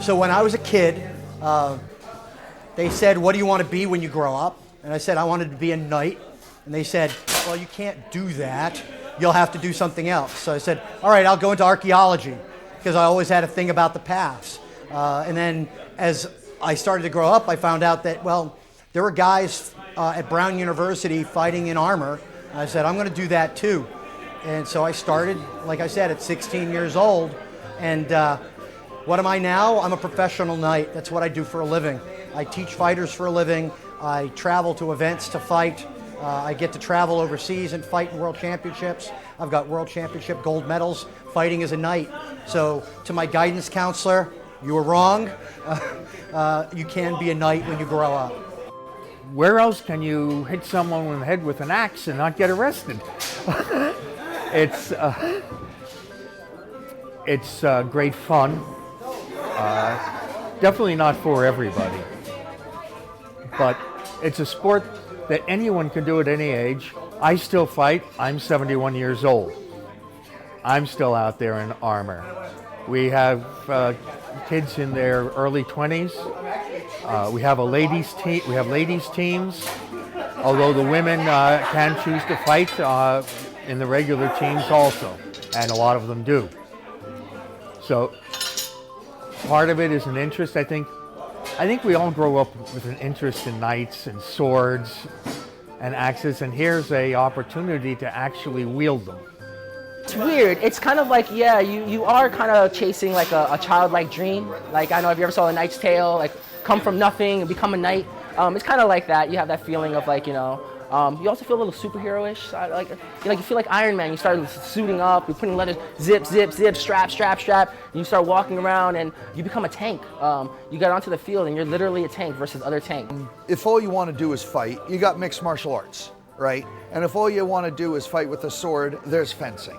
So when I was a kid, they said, what do you want to be when you grow up? And I said, I wanted to be a knight. And they said, well, you can't do that. You'll have to do something else. So I said, all right, I'll go into archaeology, because I always had a thing about the past. And then as I started to grow up, I found out that, well, there were guys at Brown University fighting in armor. And I said, I'm going to do that too. And so I started, like I said, at 16 years old. And what am I now? I'm a professional knight. That's what I do for a living. I teach fighters for a living. I travel to events to fight. I get to travel overseas and fight in world championships. I've got world championship gold medals fighting as a knight. So to my guidance counselor, you were wrong. You can be a knight when you grow up. Where else can you hit someone in the head with an axe and not get arrested? It's great fun. Definitely not for everybody. But it's a sport that anyone can do at any age. I still fight. I'm 71 years old. I'm still out there in armor. We have kids in their early 20s. We have a ladies team. We have ladies teams. Although the women can choose to fight in the regular teams also, and a lot of them do. So part of it is an interest. I think we all grow up with an interest in knights and swords and axes, and here's a opportunity to actually wield them. It's weird. It's kind of like, yeah, you are kind of chasing like a childlike dream. Like, I know if you ever saw A Knight's Tale, like come from nothing and become a knight. It's kind of like that. You have that feeling of like, you know, you also feel a little superhero-ish. You feel like Iron Man. You start suiting up, you're putting letters, zip, zip, zip, strap, strap, strap. And you start walking around and you become a tank. You get onto the field and you're literally a tank versus other tanks. If all you want to do is fight, you got mixed martial arts, right? And if all you want to do is fight with a sword, there's fencing.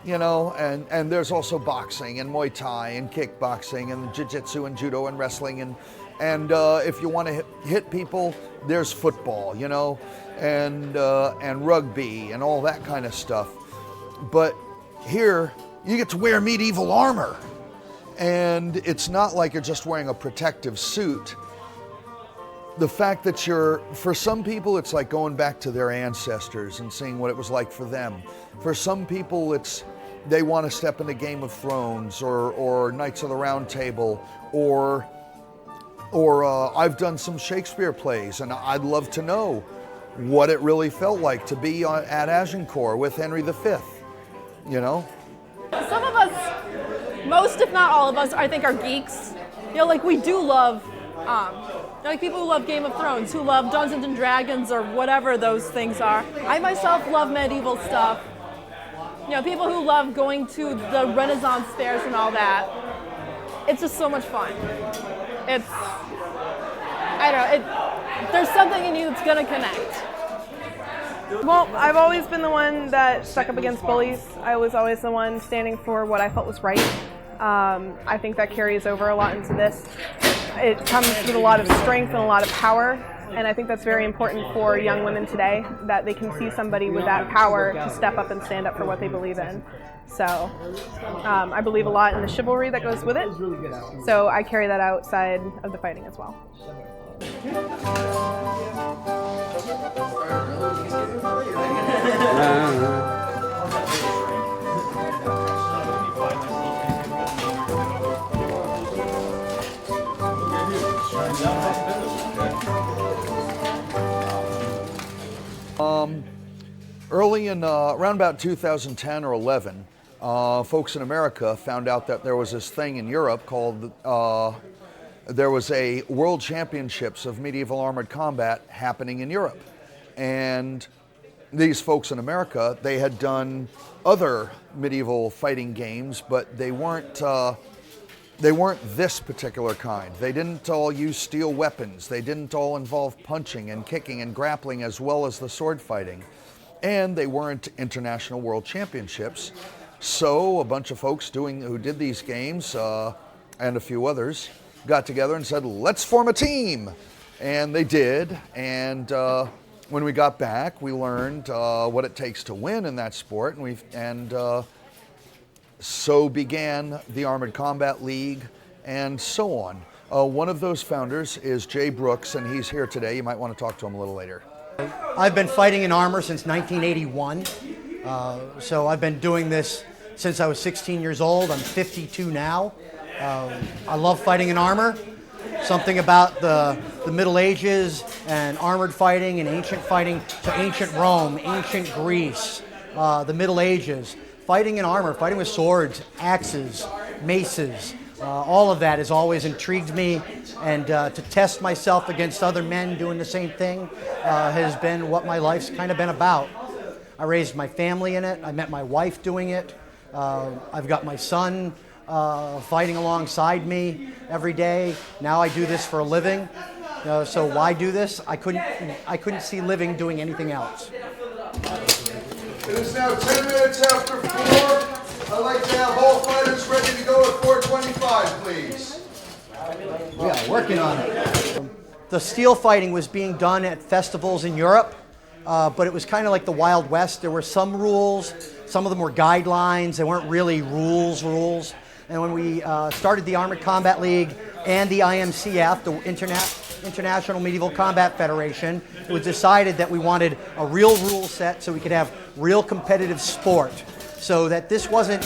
You know, and there's also boxing and Muay Thai and kickboxing and jiu-jitsu and judo and wrestling and if you want to hit people, there's football, you know, and rugby and all that kind of stuff. But here, you get to wear medieval armor, and it's not like you're just wearing a protective suit. The fact that for some people, it's like going back to their ancestors and seeing what it was like for them. For some people, they want to step into Game of Thrones or Knights of the Round Table or I've done some Shakespeare plays, and I'd love to know what it really felt like to be at Agincourt with Henry V, you know? Some of us, most if not all of us, I think are geeks. You know, like we do love, like people who love Game of Thrones, who love Dungeons and Dragons or whatever those things are. I myself love medieval stuff. You know, people who love going to the Renaissance fairs and all that. It's just so much fun. I don't know, there's something in you that's gonna connect. Well, I've always been the one that stuck up against bullies. I was always the one standing for what I felt was right. I think that carries over a lot into this. It comes with a lot of strength and a lot of power, and I think that's very important for young women today, that they can see somebody with that power to step up and stand up for what they believe in. So I believe a lot in the chivalry that goes with it, so I carry that outside of the fighting as well. Early in around about 2010 or 11, folks in America found out that there was this thing in Europe called, there was a World Championships of Medieval Armored Combat happening in Europe. And these folks in America, they had done other medieval fighting games, but they weren't this particular kind. They didn't all use steel weapons. They didn't all involve punching and kicking and grappling as well as the sword fighting. And they weren't international world championships. So a bunch of folks who did these games and a few others got together and said, let's form a team. And they did. And when we got back, we learned what it takes to win in that sport. And so began the Armored Combat League and so on. One of those founders is Jay Brooks, and he's here today. You might want to talk to him a little later. I've been fighting in armor since 1981. So I've been doing this since I was 16 years old. I'm 52 now. I love fighting in armor. Something about the Middle Ages and armored fighting and ancient fighting to ancient Rome, ancient Greece, the Middle Ages. Fighting in armor, fighting with swords, axes, maces, all of that has always intrigued me, and to test myself against other men doing the same thing has been what my life's kind of been about. I raised my family in it. I met my wife doing it. I've got my son fighting alongside me every day. Now I do this for a living. So why do this? I couldn't see living doing anything else. It is now 10 minutes after 4. I'd like to have all fighters ready to go at 4:25, please. Yeah, working on it. The steel fighting was being done at festivals in Europe, but it was kind of like the Wild West. There were some rules. Some of them were guidelines. They weren't really rules. And when we started the Armored Combat League and the IMCF, the International Medieval Combat Federation, it was decided that we wanted a real rule set so we could have real competitive sport. So that this wasn't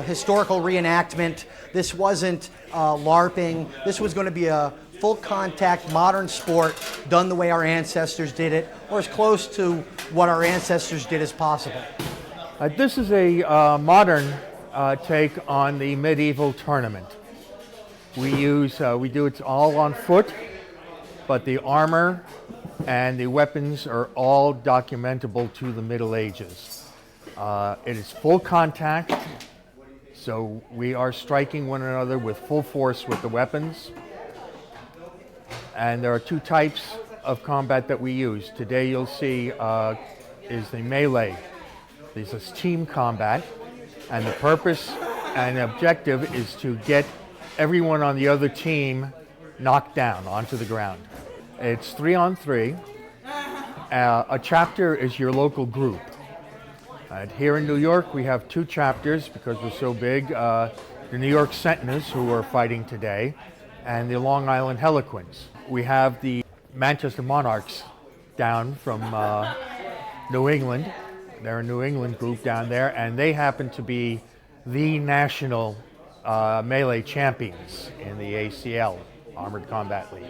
historical reenactment, this wasn't LARPing, this was going to be a full contact modern sport done the way our ancestors did it, or as close to what our ancestors did as possible. This is a modern take on the medieval tournament. We do it all on foot, but the armor and the weapons are all documentable to the Middle Ages. It is full contact, so we are striking one another with full force with the weapons. And there are two types of combat that we use. Today you'll see is the melee. This is team combat, and the purpose and objective is to get everyone on the other team knocked down onto the ground. It's 3-on-3. A chapter is your local group. Here in New York, we have two chapters because we're so big. The New York Sentinels, who are fighting today, and the Long Island Harlequins. We have the Manchester Monarchs down from New England. They're a New England group down there, and they happen to be the national melee champions in the ACL, Armored Combat League.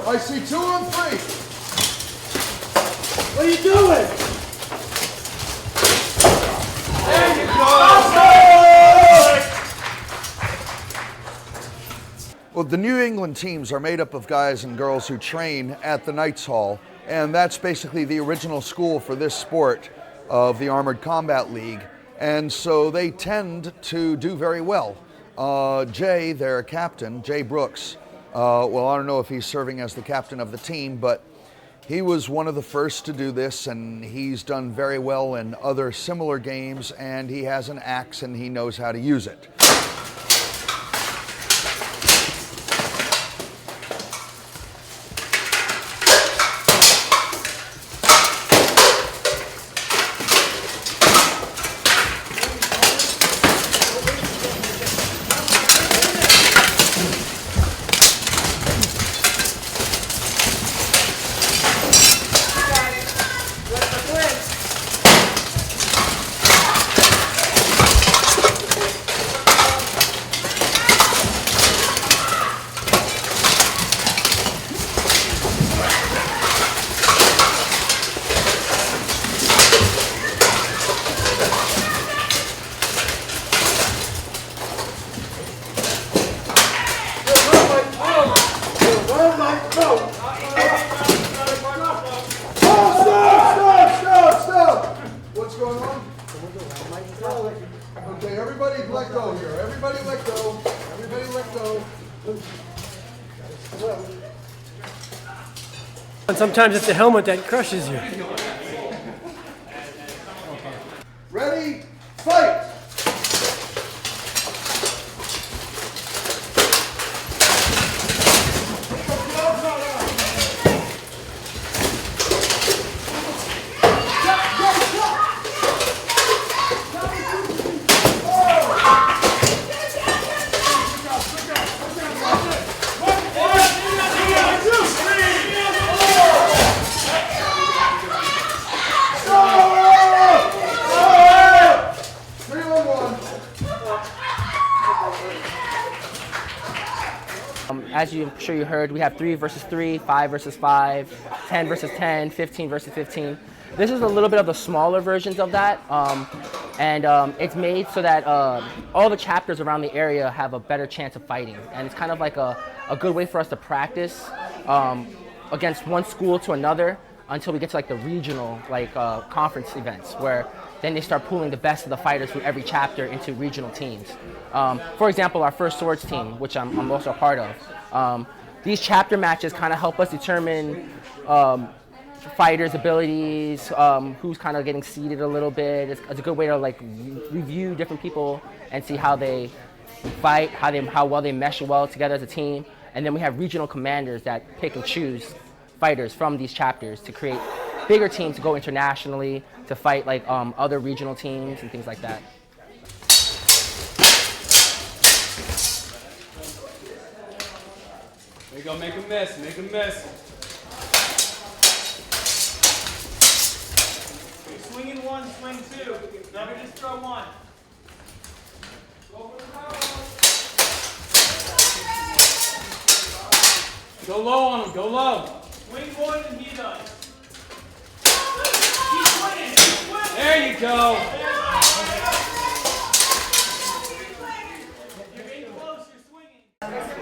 I see 2 on 3. What are you doing? There you go! Well, the New England teams are made up of guys and girls who train at the Knights Hall, and that's basically the original school for this sport of the Armored Combat League, and so they tend to do very well. Jay, their captain, Jay Brooks, well, I don't know if he's serving as the captain of the team, but he was one of the first to do this, and he's done very well in other similar games, and he has an axe and he knows how to use it. And sometimes it's the helmet that crushes you. Ready, fight! As I'm sure you heard, we have 3 versus 3, 5 versus 5, 10 versus 10, 15 versus 15. This is a little bit of the smaller versions of that, it's made so that all the chapters around the area have a better chance of fighting. And it's kind of like a good way for us to practice against one school to another until we get to like the regional conference events, where then they start pooling the best of the fighters from every chapter into regional teams. For example, our first swords team, which I'm also a part of, these chapter matches kind of help us determine fighters' abilities, who's kind of getting seeded a little bit. It's a good way to like review different people and see how they fight, how well they mesh well together as a team. And then we have regional commanders that pick and choose fighters from these chapters to create bigger teams to go internationally to fight like other regional teams and things like that. There you go, make a miss, make a miss. Swinging one, swing two. Never just throw one. Go low on him, go low. Swing more than he does. Keep swinging, keep swinging. There you go. You're getting close, you're swinging.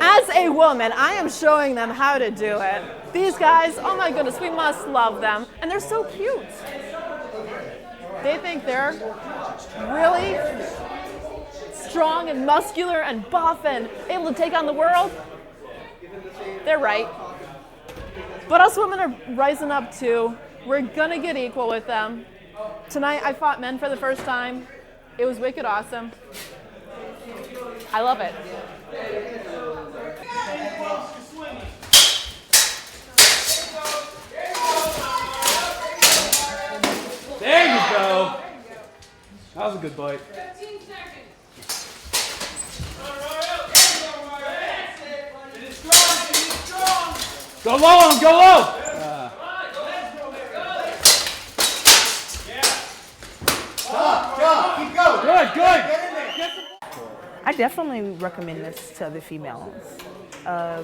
As a woman, I am showing them how to do it. These guys, oh my goodness, we must love them. And they're so cute. They think they're really strong and muscular and buff and able to take on the world. They're right. But us women are rising up too. We're gonna get equal with them. Tonight I fought men for the first time. It was wicked awesome. I love it. There you go. That was a good bite. 15 seconds. Go low on him, go low. Keep going. Good, good. I definitely recommend this to other females. I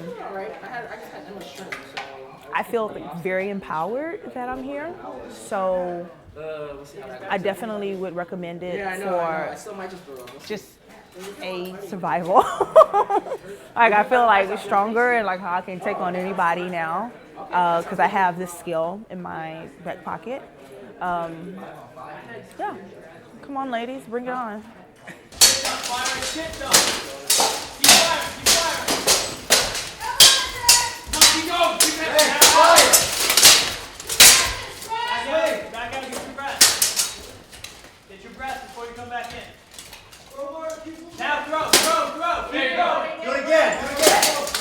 feel very empowered that I'm here, so I definitely would recommend it for just a survival. Like I feel like stronger and like how I can take on anybody now because I have this skill in my back pocket. Yeah, come on, ladies, bring it on. Back out and get your breath. Get your breath before you come back in. Now throw. There you go. Do it again.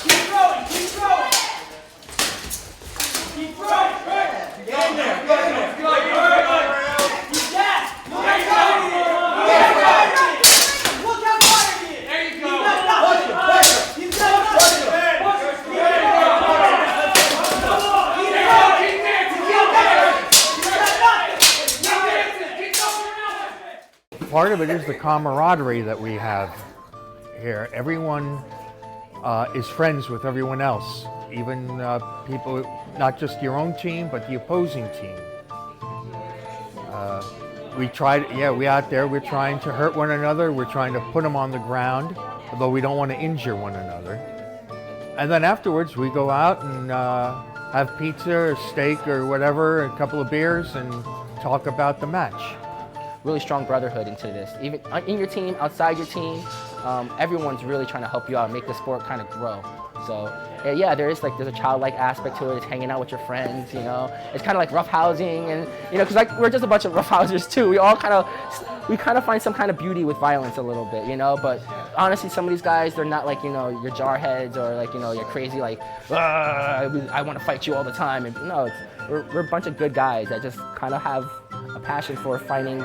Keep throwing. Keep throwing. Get in there. Good. Keep that. There you go. Look how fire he is. There you go. Keep Part of it is the camaraderie that we have here. Everyone is friends with everyone else, even people, not just your own team, but the opposing team. We out there, we're trying to hurt one another, we're trying to put them on the ground, although we don't want to injure one another. And then afterwards, we go out and have pizza or steak or whatever, a couple of beers, and talk about the match. Really strong brotherhood into this. Even in your team, outside your team, everyone's really trying to help you out and make the sport kind of grow. So yeah, there's a childlike aspect to it. It's hanging out with your friends, you know. It's kind of like roughhousing, and you know, because like we're just a bunch of roughhousers too. We kind of find some kind of beauty with violence a little bit, you know. But honestly, some of these guys, they're not like, you know, your jarheads or like, you know, you're crazy like, I want to fight you all the time. And no, we're a bunch of good guys that just kind of have a passion for fighting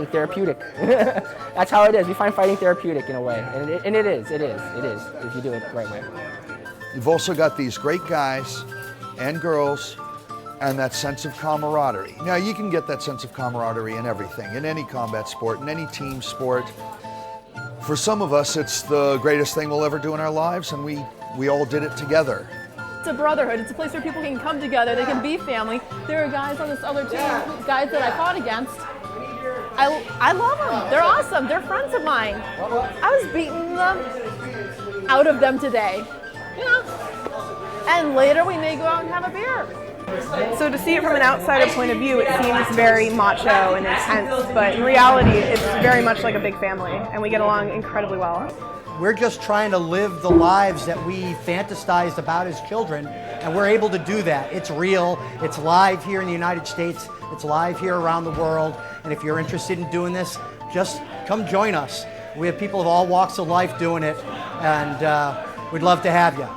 therapeutic. That's how it is. We find fighting therapeutic in a way, and it is if you do it the right way. You've also got these great guys and girls and that sense of camaraderie. Now, you can get that sense of camaraderie in everything, in any combat sport, in any team sport. For some of us, it's the greatest thing we'll ever do in our lives, and we all did it together. It's a brotherhood. It's a place where people can come together. They can be family. There are guys on this other team, guys that I fought against. I love them. They're awesome. They're friends of mine. I was beating them out of them today. You know, and later we may go out and have a beer. So to see it from an outsider point of view, it seems very macho and intense, but in reality, it's very much like a big family, and we get along incredibly well. We're just trying to live the lives that we fantasized about as children, and we're able to do that. It's real, it's live here in the United States, it's live here around the world, and if you're interested in doing this, just come join us. We have people of all walks of life doing it, and we'd love to have you.